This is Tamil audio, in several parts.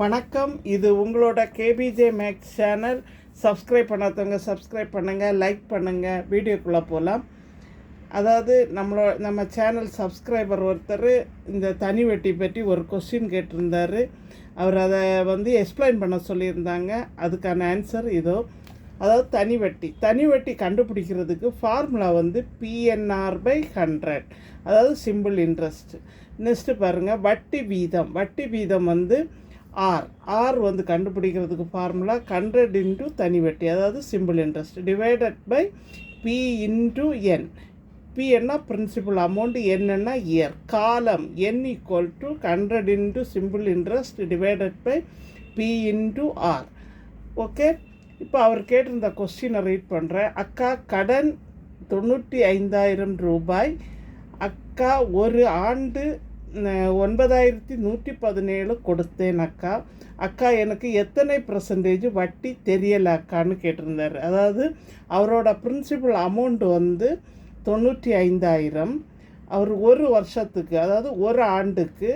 வணக்கம். இது உங்களோட கேபிஜே மேக்ஸ் சேனல். சப்ஸ்கிரைப் பண்ணாதவங்க சப்ஸ்கிரைப் பண்ணுங்கள், லைக் பண்ணுங்கள். வீடியோக்குள்ளே போகலாம். அதாவது நம்ம சேனல் சப்ஸ்கிரைபர் ஒருத்தர் இந்த தனி வெட்டி பற்றி ஒரு கொஸ்டின் கேட்டிருந்தார். அவர் அதை எக்ஸ்பிளைன் பண்ண சொல்லியிருந்தாங்க. அதுக்கான ஆன்சர் இதோ. அதாவது தனி வெட்டி கண்டுபிடிக்கிறதுக்கு ஃபார்முலா PNR/100, அதாவது சிம்பிள் இன்ட்ரெஸ்ட். நெக்ஸ்ட்டு பாருங்கள், வட்டி வீதம் ஆர் கண்டுபிடிக்கிறதுக்கு ஃபார்முலா 100 இன்ட்டு தனி வட்டி, அதாவது simple interest, divided by P into N. P என்ன பிரின்சிபல் அமௌண்ட், என்னன்னா இயர். காலம் N equal to 100 into simple interest divided by P into R. Okay, இப்போ அவர் கேட்டிருந்த கொஸ்டினை ரீட் பண்ணுறேன். அக்கா, கடன் 95,000 ரூபாய். அக்கா, ஒரு ஆண்டு 9,117 கொடுத்தேன் அக்கா. அக்கா, எனக்கு எத்தனை % வட்டி தெரியலை அக்கான்னு கேட்டிருந்தார். அதாவது அவரோட பிரின்சிபல் அமௌண்ட் 95,000. அவர் ஒரு வருஷத்துக்கு, அதாவது ஒரு ஆண்டுக்கு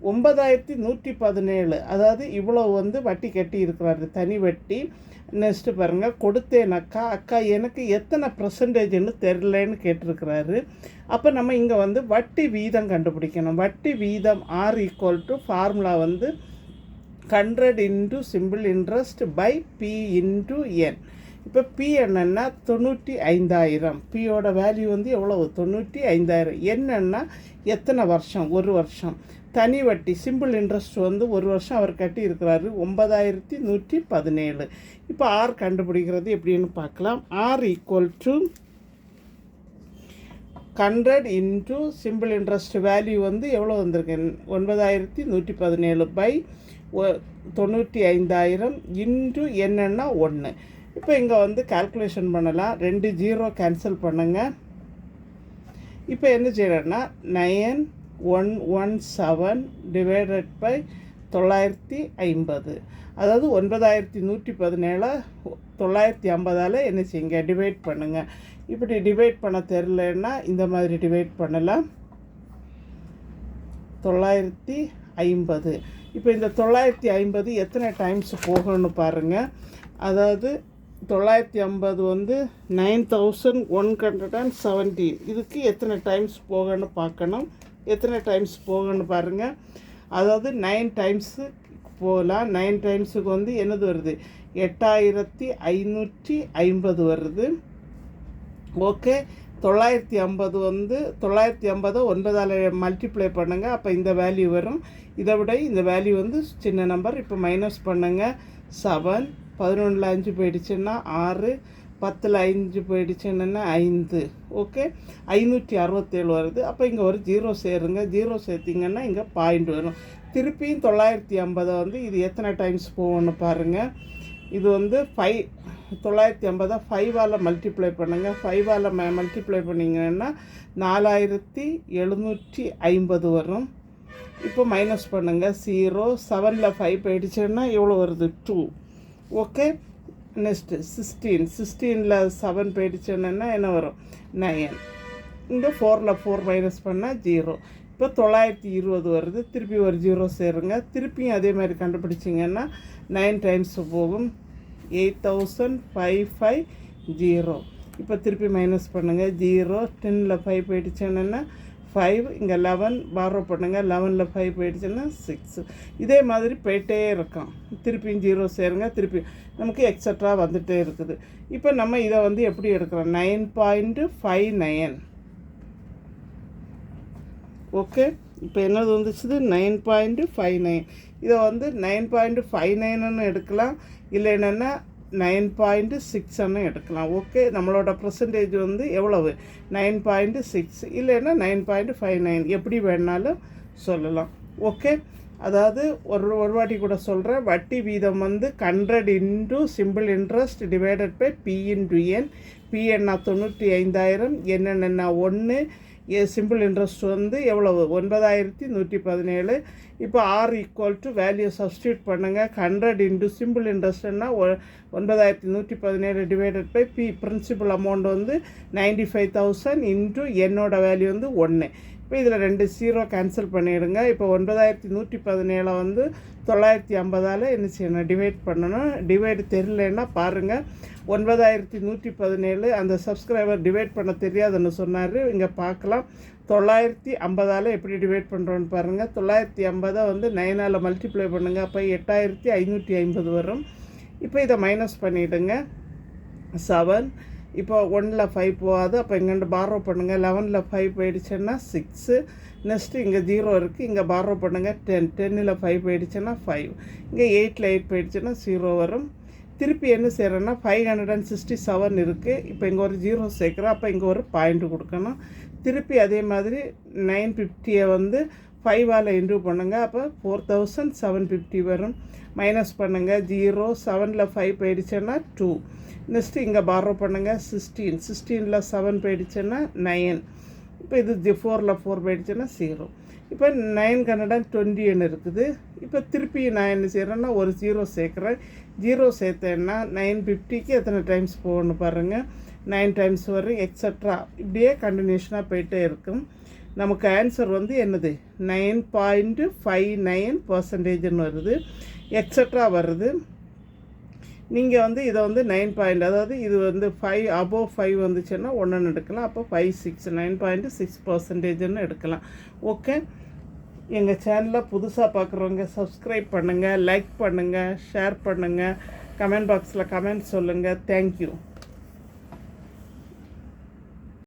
9,117, அதாவது இவ்வளோ வட்டி கட்டி இருக்கிறாரு, தனி வட்டி. நெக்ஸ்ட்டு பாருங்கள், கொடுத்தேன் அக்கா. அக்கா, எனக்கு எத்தனை % தெரிலன்னு கேட்டிருக்கிறாரு. அப்போ நம்ம இங்கே வட்டி வீதம் கண்டுபிடிக்கணும். வட்டி வீதம் R equal to formula 100 into simple interest by P into N. இப்போ P என்னன்னா 95,000. பியோட வேல்யூ எவ்வளவு, 95,000. என்னன்னா எத்தனை வருஷம், ஒரு வருஷம். தனி வட்டி சிம்பிள் இன்ட்ரெஸ்ட் ஒரு வருஷம் அவர் கட்டி இருக்கிறாரு, 9,117. இப்போ ஆர் கண்டுபிடிக்கிறது எப்படின்னு பார்க்கலாம். R equal to 100 into simple interest value எவ்வளோ வந்திருக்கு, 9,117 பை 95,000 இன்ட்டு என்னன்னா 1. இப்போ இங்கே கால்குலேஷன் பண்ணலாம். 2 0 கேன்சல் பண்ணுங்க. இப்போ என்ன செய்யறேன்னா 9,117 டிவைடட் பை 950, அதாவது 9,117 950 என்ன செய்யுங்க, டிவைட் பண்ணுங்கள். இப்படி டிவைட் பண்ண தெரிலன்னா இந்த மாதிரி டிவைட் பண்ணலாம். 950. இப்போ இந்த 950 எத்தனை டைம்ஸ் போகணும்னு பாருங்கள். அதாவது 950 9,117. இதுக்கு எத்தனை டைம்ஸ் போகணும்னு பார்க்கணும். எத்தனை டைம்ஸ் போகணும்னு பாருங்கள். அதாவது 9 டைம்ஸு போகலாம். 9 டைம்ஸுக்கு என்னது வருது, 8,550 வருது. ஓகே, 950 950 9ஆல் மல்டிப்ளை பண்ணுங்கள். அப்போ இந்த வேல்யூ வரும். இதை விட இந்த வேல்யூ சின்ன நம்பர். இப்போ மைனஸ் பண்ணுங்கள். 7, 11ல் 5 போயிடுச்சுன்னா 6, 10ல் 5 போயிடுச்சுன்னா 5. ஓகே, 567 வருது. அப்போ இங்கே ஒரு 0 சேருங்க. 0 சேர்த்திங்கன்னா இங்கே பாயிண்ட் வரும். திருப்பியும் 950 இது எத்தனை டைம்ஸ் போகணும்னு பாருங்கள். இது 950 5ஆல் மல்டிப்ளை பண்ணுங்கள். 5ஆல் மல்டிப்ளை பண்ணிங்கன்னா 4,750 வரும். இப்போ மைனஸ் பண்ணுங்கள். 0, 7ல் 5 போயிடுச்சுன்னா எவ்வளோ வருது, 2. ஓகே, நெக்ஸ்ட்டு 16ல் 7 போயிடுச்சுன்னா என்ன வரும், 9. இங்கே 4ல் 4 மைனஸ் பண்ணால் 0. இப்போ 920 வருது. திருப்பி ஒரு 0 சேருங்க. திருப்பியும் அதே மாதிரி கண்டுபிடிச்சிங்கன்னா 9 டைம்ஸ் போகும், 8,550. இப்போ திருப்பி மைனஸ் பண்ணுங்கள். 0, 10ல் 5 போயிடுச்சுன்னா 5. இங்கே 11 பாரோ பண்ணுங்கள். 11ல் 5 போயிடுச்சுன்னா 6. இதே மாதிரி போயிட்டே இருக்கும். திருப்பியும் 0 சேருங்க. திருப்பி நமக்கு எக்ஸட்ரா வந்துகிட்டே இருக்குது. இப்போ நம்ம இதை எப்படி எடுக்கிறோம், 9.59. ஓகே, இப்போ என்னது வந்துச்சுது, 9.59. இதை 9.59ன்னு எடுக்கலாம், இல்லை என்னென்னா 9.6ன்னு எடுக்கலாம். ஓகே, நம்மளோட பர்சன்டேஜ் எவ்வளவு, 9.6 இல்லைன்னா 9.59, எப்படி வேணாலும் சொல்லலாம். ஓகே, அதாவது ஒரு வாட்டி கூட சொல்கிறேன். வட்டி வீதம் 100 into simple interest divided by P into N. P என்ன 95,000, என்னென்னா 1. சிம்பிள் இன்ட்ரெஸ்ட் எவ்வளவு, 9,117. இப்போ R equal to value substitute பண்ணுங்கள். 100 இன்ட்டு சிம்பிள் இன்ட்ரெஸ்ட்னா 9,117 divided by P principal amount 95,000 into என்னோட வேல்யூ 1. இப்போ இதில் 2 0 கேன்சல் பண்ணிவிடுங்க. இப்போ 9117 வந்து 950ஆல் என்ன செய்யணும், டிவைட் பண்ணணும். டிவைடு தெரியலன்னா பாருங்கள். 9117 அந்த சப்ஸ்கிரைபர் டிவைட் பண்ண தெரியாதுன்னு சொன்னார். இங்கே பார்க்கலாம். 950ஆல் எப்படி டிவைட் பண்ணுறோன்னு பாருங்கள். 950 வந்து 9ஆல் மல்டிப்ளை பண்ணுங்கள். அப்போ 8550 வரும். இப்போ இதை மைனஸ் பண்ணிவிடுங்க. 7. இப்போ 1ல் 5 போகாது. அப்போ இங்கேண்டு பாரோ பண்ணுங்கள். 11ல் 5 போயிடுச்சுன்னா 6. நெக்ஸ்ட்டு இங்கே 0 இருக்குது. இங்கே பாரோ பண்ணுங்கள். 10. 10ல் 5 போயிடுச்சுன்னா 5. இங்கே 8ல் 8 போயிடுச்சுன்னா 0 வரும். திருப்பி என்ன செய்கிறேன்னா 567 இருக்குது. இப்போ இங்கே ஒரு 0 சேர்க்குறோம். அப்போ இங்கே ஒரு பாயிண்ட் கொடுக்கணும். திருப்பி அதே மாதிரி 950 வந்து 5ஆல் இன்டூ பண்ணுங்கள். அப்போ 4750 வரும். மைனஸ் பண்ணுங்கள். 0. 7ல் 5 போயிடுச்சுன்னா 2. நெக்ஸ்ட்டு இங்கே பாரோ பண்ணுங்கள். 16. 16ல் 7 போயிடுச்சுன்னா 9. இப்போ இது 4ல் 4 போயிடுச்சுன்னா 0. இப்போ 920 இருக்குது. இப்போ திருப்பி நான் என்ன செய்கிறேன்னா ஒரு 0 சேர்க்குறேன். 0 சேர்த்தேன்னா 950க்கு எத்தனை டைம்ஸ் போகணும்னு பாருங்கள். 9 டைம்ஸ் வரும். எக்ஸட்ரா இப்படியே கண்டினியூஷனாக போயிட்டே இருக்கும். நமக்கு ஆன்சர் வந்து என்னது 9.59% வருது. எக்ஸட்ரா வருது. நீங்கள் வந்து இதை வந்து 9 அதாவது இது வந்து 5 அபோவ் 5 வந்துச்சுன்னா 1 எடுக்கலாம். அப்போ 9.6% எடுக்கலாம். ஓகே, எங்கள் சேனலை புதுசாக பார்க்குறவங்க சப்ஸ்கிரைப் பண்ணுங்கள், லைக் பண்ணுங்கள், ஷேர் பண்ணுங்கள், கமெண்ட் பாக்ஸில் கமெண்ட் சொல்லுங்கள். தேங்க்யூ.